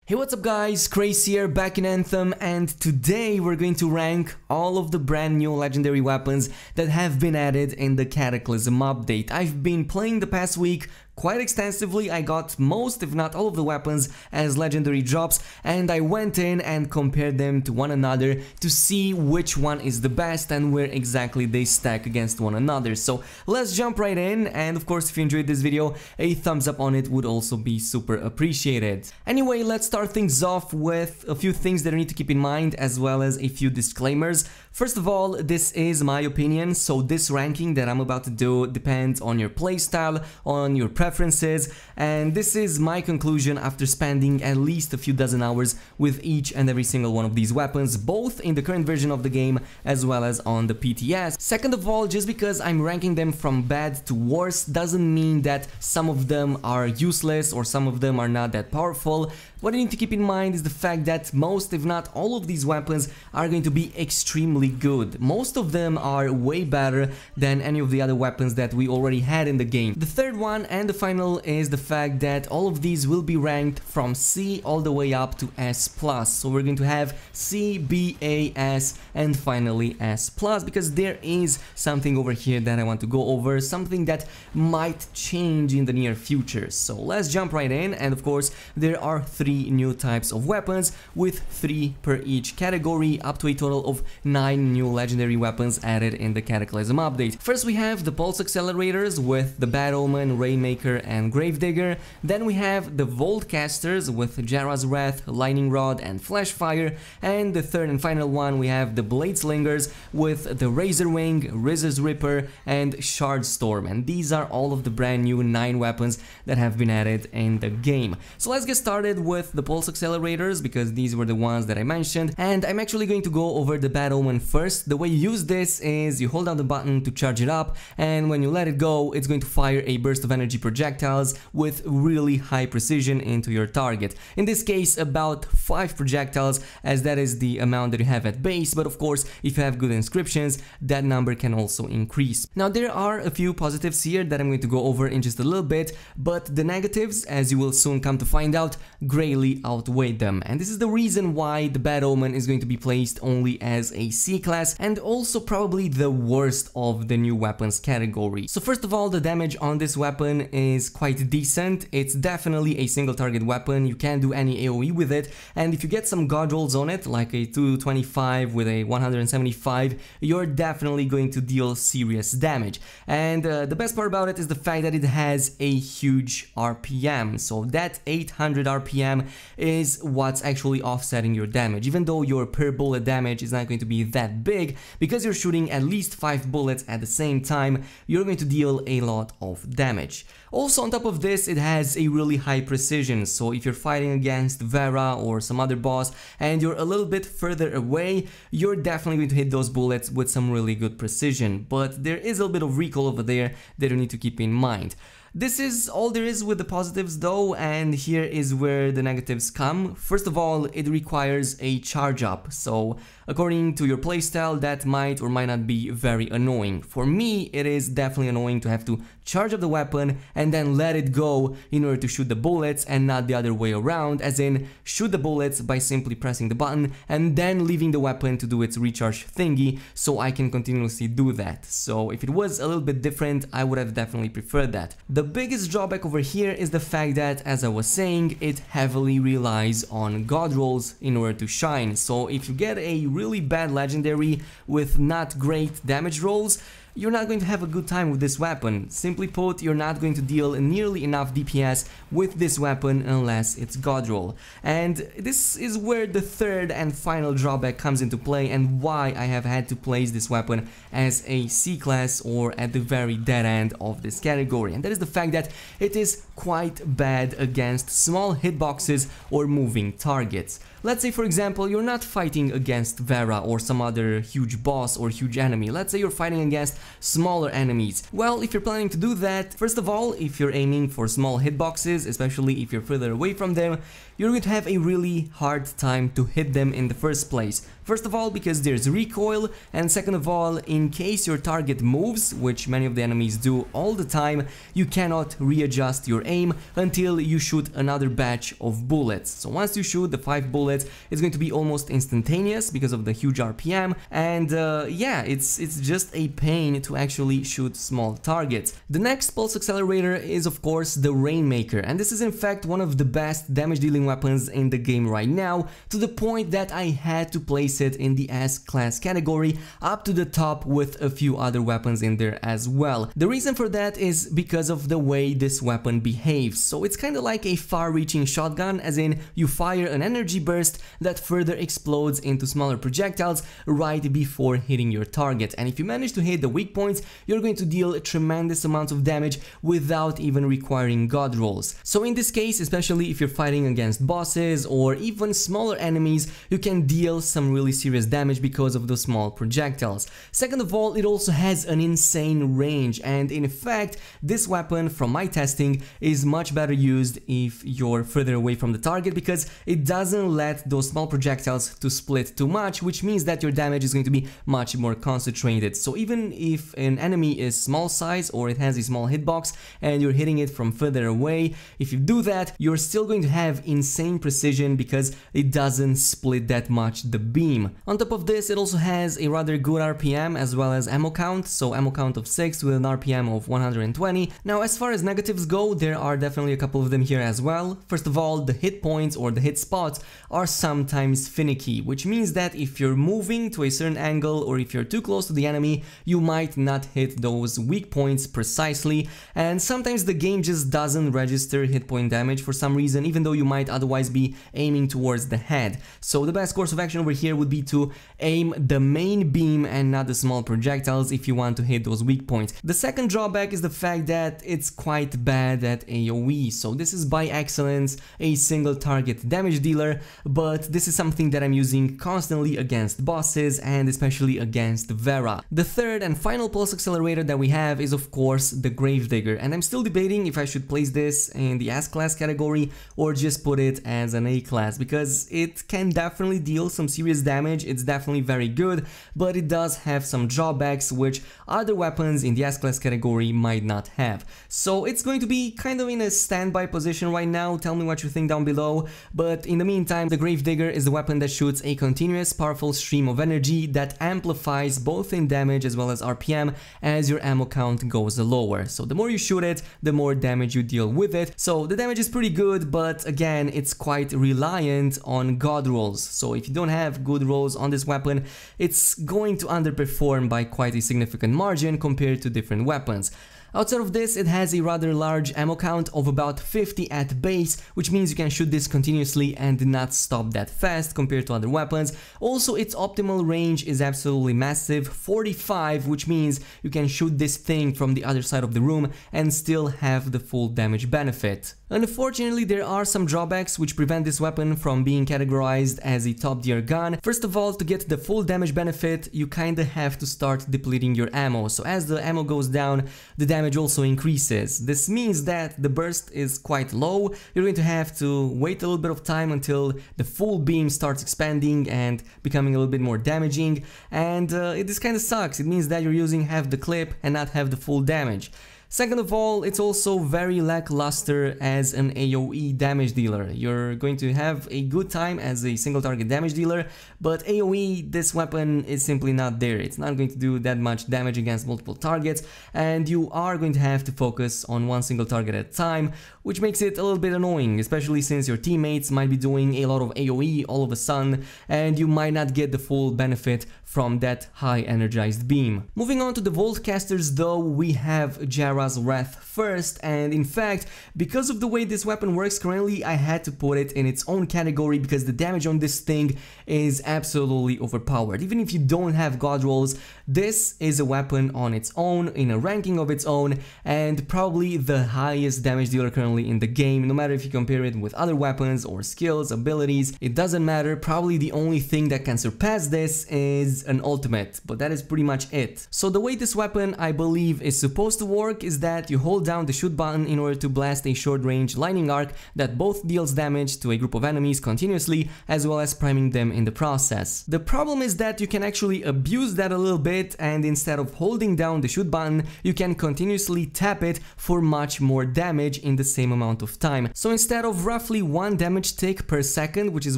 Hey, what's up guys, Crazy here, back in Anthem, and today we're going to rank all of the brand new legendary weapons that have been added in the Cataclysm update. I've been playing the past week quite extensively. I got most, if not all of the weapons as legendary drops, and I went in and compared them to one another to see which one is the best and where exactly they stack against one another. So let's jump right in, and of course if you enjoyed this video, a thumbs up on it would also be super appreciated. Anyway, let's start things off with a few things that you need to keep in mind, as well as a few disclaimers. First of all, this is my opinion, so this ranking that I'm about to do depends on your playstyle, on your preferences, and this is my conclusion after spending at least a few dozen hours with each and every single one of these weapons, both in the current version of the game as well as on the PTS. Second of all, just because I'm ranking them from bad to worse doesn't mean that some of them are useless or some of them are not that powerful. What you need to keep in mind is the fact that most, if not all of these weapons are going to be extremely good. Most of them are way better than any of the other weapons that we already had in the game. The third one and the final is the fact that all of these will be ranked from C all the way up to S+. So we're going to have C, B, A, S, and finally S+, because there is something over here that I want to go over, something that might change in the near future. So let's jump right in, and of course there are 3 new types of weapons with 3 per each category, up to a total of 9 new legendary weapons added in the Cataclysm update. First we have the Pulse Accelerators with the Bad Omen, Rainmaker and Gravedigger. Then we have the Voltcasters with Jara's Wrath, Lightning Rod and Flashfire. And the third and final one we have the Bladeslingers with the Razorwing, Riz's Ripper and Shardstorm. And these are all of the brand new 9 weapons that have been added in the game. So let's get started with the Pulse Accelerators, because these were the ones that I mentioned, and I'm actually going to go over the Bad Omen first. The way you use this is you hold down the button to charge it up, and when you let it go, it's going to fire a burst of energy projectiles with really high precision into your target. In this case, about 5 projectiles, as that is the amount that you have at base, but of course, if you have good inscriptions, that number can also increase. Now, there are a few positives here that I'm going to go over in just a little bit, but the negatives, as you will soon come to find out, greatly outweigh them, and this is the reason why the Bad Omen is going to be placed only as a C class, and also probably the worst of the new weapons category. So first of all, the damage on this weapon is quite decent. It's definitely a single target weapon, you can't do any AoE with it, and if you get some god rolls on it, like a 225 with a 175, you're definitely going to deal serious damage. And the best part about it is the fact that it has a huge RPM, so that 800 RPM is what's actually offsetting your damage. Even though your per bullet damage is not going to be that big, because you're shooting at least 5 bullets at the same time, you're going to deal a lot of damage. Also, on top of this, it has a really high precision, so if you're fighting against Vera or some other boss and you're a little bit further away, you're definitely going to hit those bullets with some really good precision, but there is a little bit of recoil over there that you need to keep in mind. This is all there is with the positives though, and here is where the negatives come. First of all, it requires a charge up, so according to your playstyle that might or might not be very annoying. For me, it is definitely annoying to have to charge up the weapon and then let it go in order to shoot the bullets, and not the other way around, as in shoot the bullets by simply pressing the button and then leaving the weapon to do its recharge thingy, so I can continuously do that. So if it was a little bit different, I would have definitely preferred that. The biggest drawback over here is the fact that, as I was saying, it heavily relies on god rolls in order to shine. So if you get a really bad legendary with not great damage rolls, you're not going to have a good time with this weapon. Simply put, you're not going to deal nearly enough DPS with this weapon unless it's god roll. And this is where the third and final drawback comes into play, and why I have had to place this weapon as a C class, or at the very dead end of this category, and that is the fact that it is quite bad against small hitboxes or moving targets. Let's say, for example, you're not fighting against Vera or some other huge boss or huge enemy. Let's say you're fighting against smaller enemies. Well, if you're planning to do that, first of all, if you're aiming for small hitboxes, especially if you're further away from them, you're going to have a really hard time to hit them in the first place. First of all, because there's recoil, and second of all, in case your target moves, which many of the enemies do all the time, you cannot readjust your aim until you shoot another batch of bullets. So once you shoot the 5 bullets, it's going to be almost instantaneous because of the huge RPM, and yeah, it's just a pain to actually shoot small targets. The next pulse accelerator is of course the Rainmaker, and this is in fact one of the best damage dealing weapons in the game right now, to the point that I had to place it in the S-class category up to the top with a few other weapons in there as well. The reason for that is because of the way this weapon behaves. So it's kind of like a far-reaching shotgun, as in you fire an energy burst that further explodes into smaller projectiles right before hitting your target, and if you manage to hit the weak points, you're going to deal tremendous amounts of damage without even requiring god rolls. So in this case, especially if you're fighting against bosses or even smaller enemies, you can deal some really serious damage because of those small projectiles. Second of all, it also has an insane range, and in fact this weapon from my testing is much better used if you're further away from the target, because it doesn't let those small projectiles to split too much, which means that your damage is going to be much more concentrated. So even if an enemy is small size or it has a small hitbox and you're hitting it from further away, if you do that, you're still going to have insane precision because it doesn't split that much the beam. On top of this, it also has a rather good RPM as well as ammo count, so ammo count of 6 with an RPM of 120. Now as far as negatives go, there are definitely a couple of them here as well. First of all, the hit points or the hit spots are sometimes finicky, which means that if you're moving to a certain angle or if you're too close to the enemy, you might not hit those weak points precisely, and sometimes the game just doesn't register hit point damage for some reason, even though you might otherwise be aiming towards the head. So the best course of action over here would be to aim the main beam and not the small projectiles if you want to hit those weak points. The second drawback is the fact that it's quite bad at AoE, so this is by excellence a single target damage dealer, but this is something that I'm using constantly against bosses and especially against Vera. The third and final pulse accelerator that we have is of course the Gravedigger, and I'm still debating if I should place this in the S-class category or just put it as an A-class, because it can definitely deal some serious damage, it's definitely very good, but it does have some drawbacks which other weapons in the S-class category might not have. So it's going to be kind of in a standby position right now. Tell me what you think down below, but in the meantime, the Gravedigger is the weapon that shoots a continuous powerful stream of energy that amplifies both in damage as well as RPM as your ammo count goes lower. So the more you shoot it, the more damage you deal with it. So the damage is pretty good, but again, it's quite reliant on god rolls. So if you don't have good rolls on this weapon, it's going to underperform by quite a significant margin compared to different weapons. Outside of this, it has a rather large ammo count of about 50 at base, which means you can shoot this continuously and not stop that fast compared to other weapons. Also, its optimal range is absolutely massive, 45, which means you can shoot this thing from the other side of the room and still have the full damage benefit. Unfortunately, there are some drawbacks which prevent this weapon from being categorized as a top tier gun. First of all, to get the full damage benefit, you kinda have to start depleting your ammo. So as the ammo goes down, the damage also increases. This means that the burst is quite low. You're going to have to wait a little bit of time until the full beam starts expanding and becoming a little bit more damaging, and this kinda sucks. It means that you're using half the clip and not half the full damage. Second of all, it's also very lackluster as an AoE damage dealer. You're going to have a good time as a single target damage dealer, but AoE, this weapon is simply not there. It's not going to do that much damage against multiple targets, and you are going to have to focus on one single target at a time, which makes it a little bit annoying, especially since your teammates might be doing a lot of AoE all of a sudden, and you might not get the full benefit from that high energized beam. Moving on to the Voltcasters though, we have Jara's Wrath first, and in fact, because of the way this weapon works currently, I had to put it in its own category because the damage on this thing is absolutely overpowered. Even if you don't have god rolls, this is a weapon on its own, in a ranking of its own, and probably the highest damage dealer currently in the game. No matter if you compare it with other weapons or skills, abilities, it doesn't matter. Probably the only thing that can surpass this is an ultimate, but that is pretty much it. So the way this weapon, I believe, is supposed to work is that you hold down the shoot button in order to blast a short-range lightning arc that both deals damage to a group of enemies continuously, as well as priming them in the process. The problem is that you can actually abuse that a little bit, and instead of holding down the shoot button, you can continuously tap it for much more damage in the same amount of time. So instead of roughly 1 damage tick per second, which is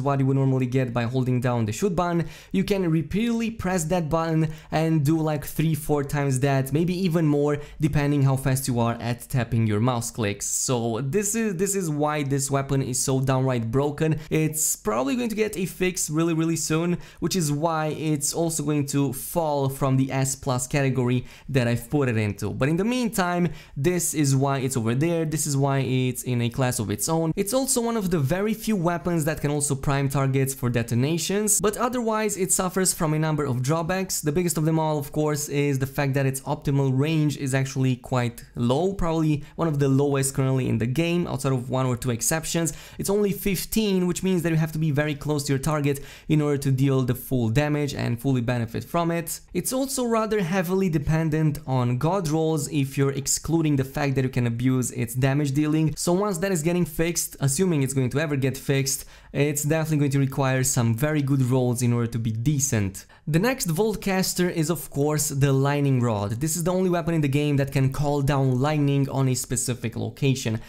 what you would normally get by holding down the shoot button, you can repeatedly press that button and do like 3-4 times that, maybe even more, depending how fast you are at tapping your mouse clicks. So this is why this weapon is so downright broken. It's probably going to get a fix really soon, which is why it's also going to fall from the S+ category that I've put it into. But in the meantime, this is why it's over there, this is why it's in a class of its own. It's also one of the very few weapons that can also prime targets for detonations, but otherwise it suffers from a number of drawbacks. The biggest of them all, of course, is the fact that its optimal range is actually quite low, probably one of the lowest currently in the game, outside of 1 or 2 exceptions. It's only 15, which means that you have to be very close to your target in order to deal the full damage and fully benefit from it. It's also rather heavily dependent on god rolls if you're excluding the fact that you can abuse its damage dealing. So once that is getting fixed, assuming it's going to ever get fixed, it's definitely going to require some very good rolls in order to be decent. The next Voltcaster is of course the Lightning Rod. This is the only weapon in the game that can call down lightning on a specific location.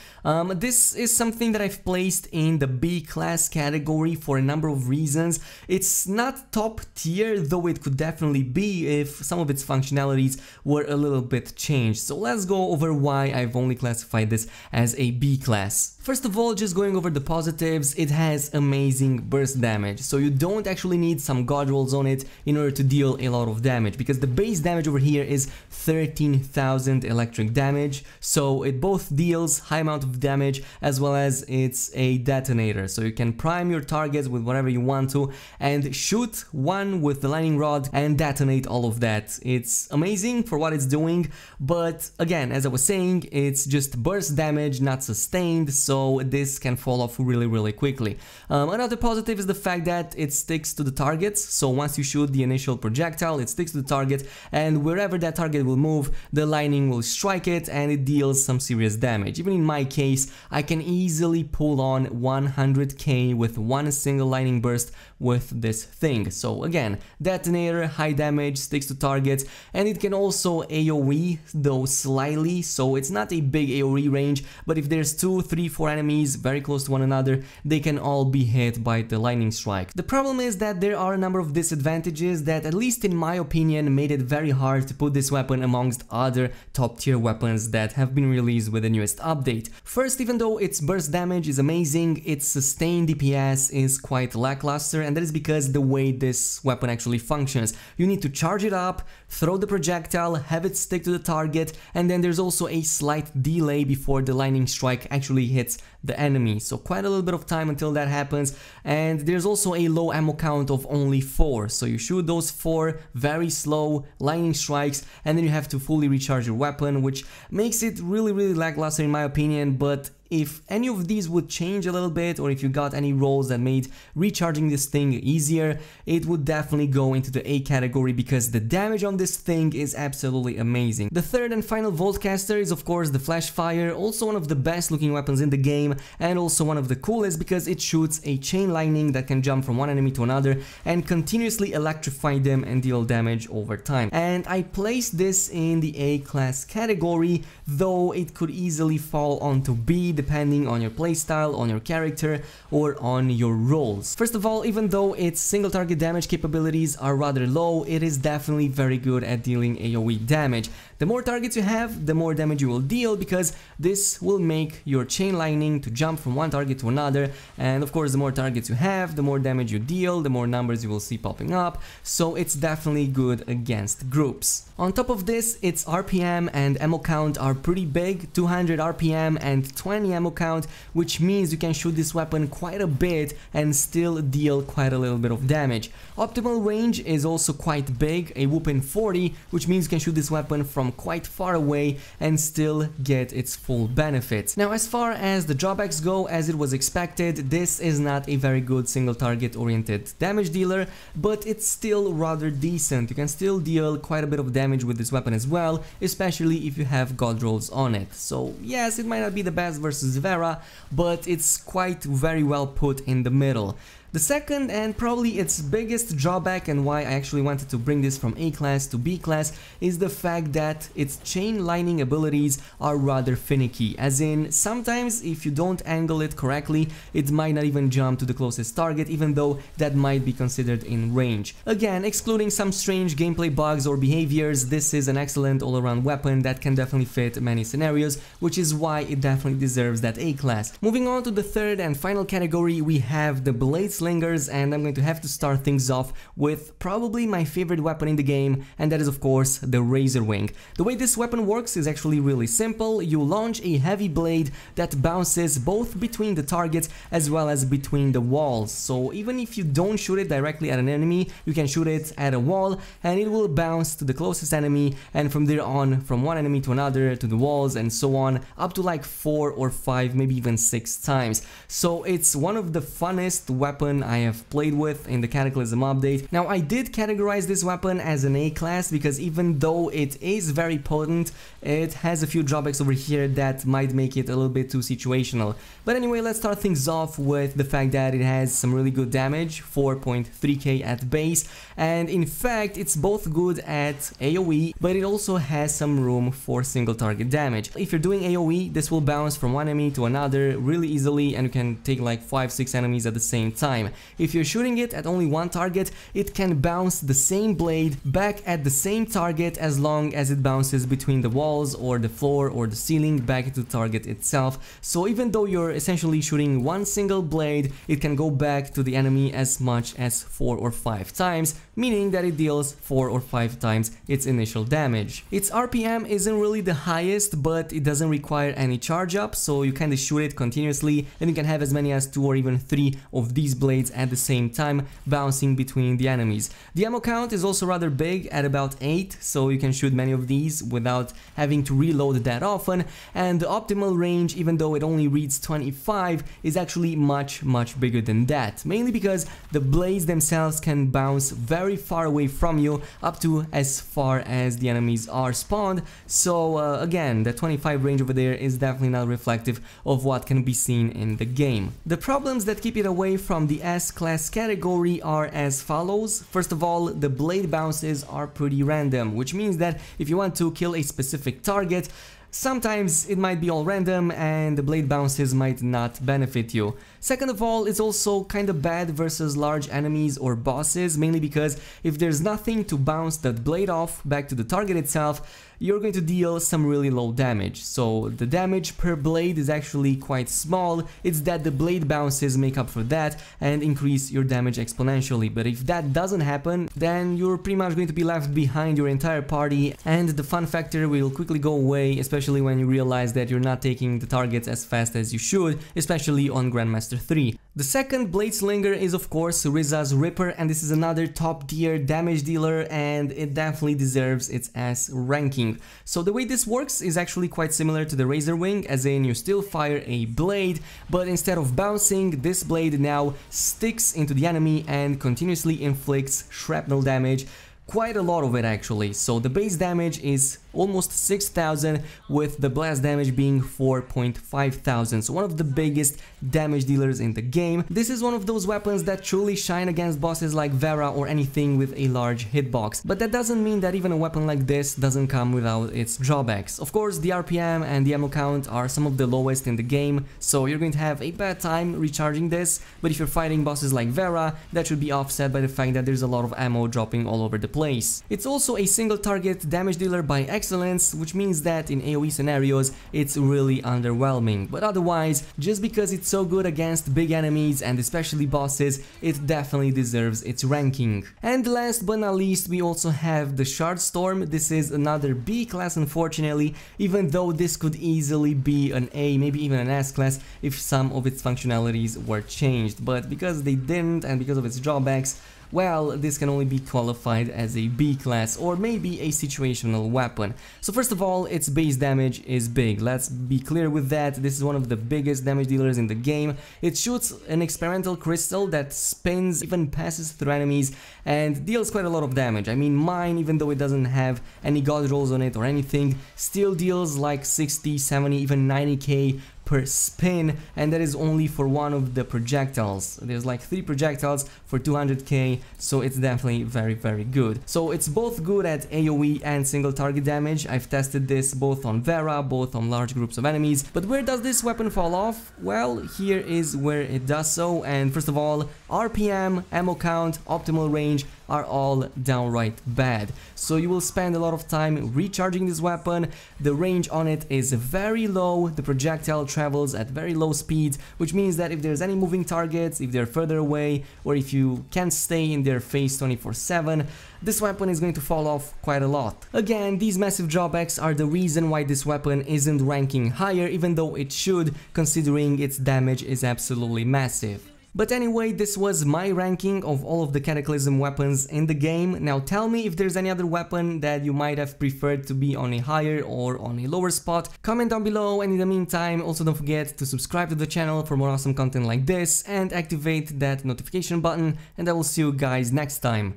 This is something that I've placed in the B class category for a number of reasons. It's not top tier, though it could definitely be if some of its functionalities were a little bit changed. So let's go over why I've only classified this as a B class. First of all, just going over the positives, it has amazing burst damage, so you don't actually need some god rolls on it in order to deal a lot of damage, because the base damage over here is 13,000 electric damage, so it both deals high amount of damage as well as it's a detonator, so you can prime your targets with whatever you want to and shoot one with the lightning rod and detonate all of that. It's amazing for what it's doing, but again, as I was saying, it's just burst damage, not sustained, so this can fall off really quickly. Another positive is the fact that it sticks to the targets, so once you shoot the initial projectile, it sticks to the target, and wherever that target will move, the lightning will strike it and it deals some serious damage. Even in my case, I can easily pull on 100k with one single lightning burst with this thing. So again, detonator, high damage, sticks to targets, and it can also AoE, though slightly, so it's not a big AoE range, but if there's 2, 3, 4 enemies very close to one another, they can all be hit by the lightning strike. The problem is that there are a number of disadvantages that, at least in my opinion, made it very hard to put this weapon amongst other top tier weapons that have been released with the newest update. First, even though its burst damage is amazing, its sustained DPS is quite lackluster, and that is because the way this weapon actually functions. You need to charge it up, throw the projectile, have it stick to the target, and then there's also a slight delay before the lightning strike actually hits the enemy, so quite a little bit of time until that happens. And there's also a low ammo count of only 4, so you shoot those 4 very slow lightning strikes and then you have to fully recharge your weapon, which makes it really lackluster in my opinion. But if any of these would change a little bit, or if you got any rolls that made recharging this thing easier, it would definitely go into the A category, because the damage on this thing is absolutely amazing. The third and final Voltcaster is of course the Flashfire, also one of the best looking weapons in the game, and also one of the coolest because it shoots a chain lightning that can jump from one enemy to another and continuously electrify them and deal damage over time. And I placed this in the A class category, though it could easily fall onto B depending on your playstyle, on your character, or on your roles. First of all, even though its single target damage capabilities are rather low, it is definitely very good at dealing AoE damage. The more targets you have, the more damage you will deal, because this will make your chain lightning to jump from one target to another, and of course the more targets you have, the more damage you deal, the more numbers you will see popping up, so it's definitely good against groups. On top of this, its RPM and ammo count are pretty big, 200 RPM and 20 enemy ammo count, which means you can shoot this weapon quite a bit and still deal quite a little bit of damage. Optimal range is also quite big, a whopping 40, which means you can shoot this weapon from quite far away and still get its full benefits. Now, as far as the drawbacks go, as it was expected, this is not a very good single target oriented damage dealer, but it's still rather decent. You can still deal quite a bit of damage with this weapon as well, especially if you have god rolls on it. So yes, it might not be the best versus Vera, but it's quite very well put in the middle. The second and probably its biggest drawback, and why I actually wanted to bring this from A class to B class, is the fact that its chain lightning abilities are rather finicky, as in sometimes if you don't angle it correctly, it might not even jump to the closest target, even though that might be considered in range. Again, excluding some strange gameplay bugs or behaviors, this is an excellent all-around weapon that can definitely fit many scenarios, which is why it definitely deserves that A class. Moving on to the third and final category, we have the Blade Slingers, and I'm going to have to start things off with probably my favorite weapon in the game, and that is of course the Razor Wing. The way this weapon works is actually really simple. You launch a heavy blade that bounces both between the targets as well as between the walls. So even if you don't shoot it directly at an enemy, you can shoot it at a wall and it will bounce to the closest enemy, and from there on, from one enemy to another, to the walls, and so on, up to like 4 or 5, maybe even 6 times. So it's one of the funnest weapons I have played with in the Cataclysm update. Now, I did categorize this weapon as an A class because even though it is very potent, it has a few drawbacks over here that might make it a little bit too situational. But anyway, let's start things off with the fact that it has some really good damage, 4.3k at base, and in fact it's both good at AoE, but it also has some room for single target damage. If you're doing AoE, this will bounce from one enemy to another really easily, and you can take like 5-6 enemies at the same time. If you're shooting it at only one target, it can bounce the same blade back at the same target as long as it bounces between the walls or the floor or the ceiling back into the target itself. So even though you're essentially shooting one single blade, it can go back to the enemy as much as 4 or 5 times, meaning that it deals 4 or 5 times its initial damage. Its RPM isn't really the highest, but it doesn't require any charge up, so you kind of shoot it continuously and you can have as many as 2 or even 3 of these blades at the same time bouncing between the enemies. The ammo count is also rather big at about 8, so you can shoot many of these without having to reload that often, and the optimal range, even though it only reads 25, is actually much bigger than that, mainly because the blades themselves can bounce very far away from you, up to as far as the enemies are spawned. So again, the 25 range over there is definitely not reflective of what can be seen in the game. The problems that keep it away from the S-class category are as follows. First of all, the blade bounces are pretty random, which means that if you want to kill a specific target, sometimes it might be all random and the blade bounces might not benefit you. Second of all, it's also kinda bad versus large enemies or bosses, mainly because if there's nothing to bounce that blade off back to the target itself, you're going to deal some really low damage. So the damage per blade is actually quite small. It's that the blade bounces make up for that and increase your damage exponentially. But if that doesn't happen, then you're pretty much going to be left behind your entire party, and the fun factor will quickly go away, especially when you realize that you're not taking the targets as fast as you should, especially on Grandmaster 3. The second Blade Slinger is of course Rizza's Ripper, and this is another top tier damage dealer, and it definitely deserves its S ranking. So the way this works is actually quite similar to the Razor Wing, as in you still fire a blade, but instead of bouncing, this blade now sticks into the enemy and continuously inflicts shrapnel damage. Quite a lot of it actually. So the base damage is almost 6,000, with the blast damage being 4,500. So one of the biggest damage dealers in the game. This is one of those weapons that truly shine against bosses like Vera or anything with a large hitbox. But that doesn't mean that even a weapon like this doesn't come without its drawbacks. Of course, the RPM and the ammo count are some of the lowest in the game, so you're going to have a bad time recharging this. But if you're fighting bosses like Vera, that should be offset by the fact that there's a lot of ammo dropping all over the place. place. It's also a single target damage dealer by excellence, which means that in AoE scenarios it's really underwhelming, but otherwise, just because it's so good against big enemies and especially bosses, it definitely deserves its ranking. And last but not least, we also have the Shard Storm. This is another B class, unfortunately, even though this could easily be an A, maybe even an S class if some of its functionalities were changed, but because they didn't and because of its drawbacks, well, this can only be qualified as a B class or maybe a situational weapon. So first of all, its base damage is big. Let's be clear with that. This is one of the biggest damage dealers in the game. It shoots an experimental crystal that spins, even passes through enemies, and deals quite a lot of damage. I mean, mine, even though it doesn't have any god rolls on it or anything, still deals like 60, 70, even 90k per spin, and that is only for one of the projectiles. There's like 3 projectiles for 200k, so it's definitely very good. So it's both good at AoE and single target damage. I've tested this both on Vera, both on large groups of enemies. But where does this weapon fall off? Well, here is where it does so, and first of all, RPM, ammo count, optimal range are all downright bad. So you will spend a lot of time recharging this weapon. The range on it is very low, the projectile travels at very low speeds, which means that if there's any moving targets, if they're further away, or if you can't stay in their face 24/7, this weapon is going to fall off quite a lot. Again, these massive drawbacks are the reason why this weapon isn't ranking higher, even though it should, considering its damage is absolutely massive. But anyway, this was my ranking of all of the Cataclysm weapons in the game. Now tell me if there's any other weapon that you might have preferred to be on a higher or on a lower spot. Comment down below, and in the meantime, also don't forget to subscribe to the channel for more awesome content like this and activate that notification button, and I will see you guys next time.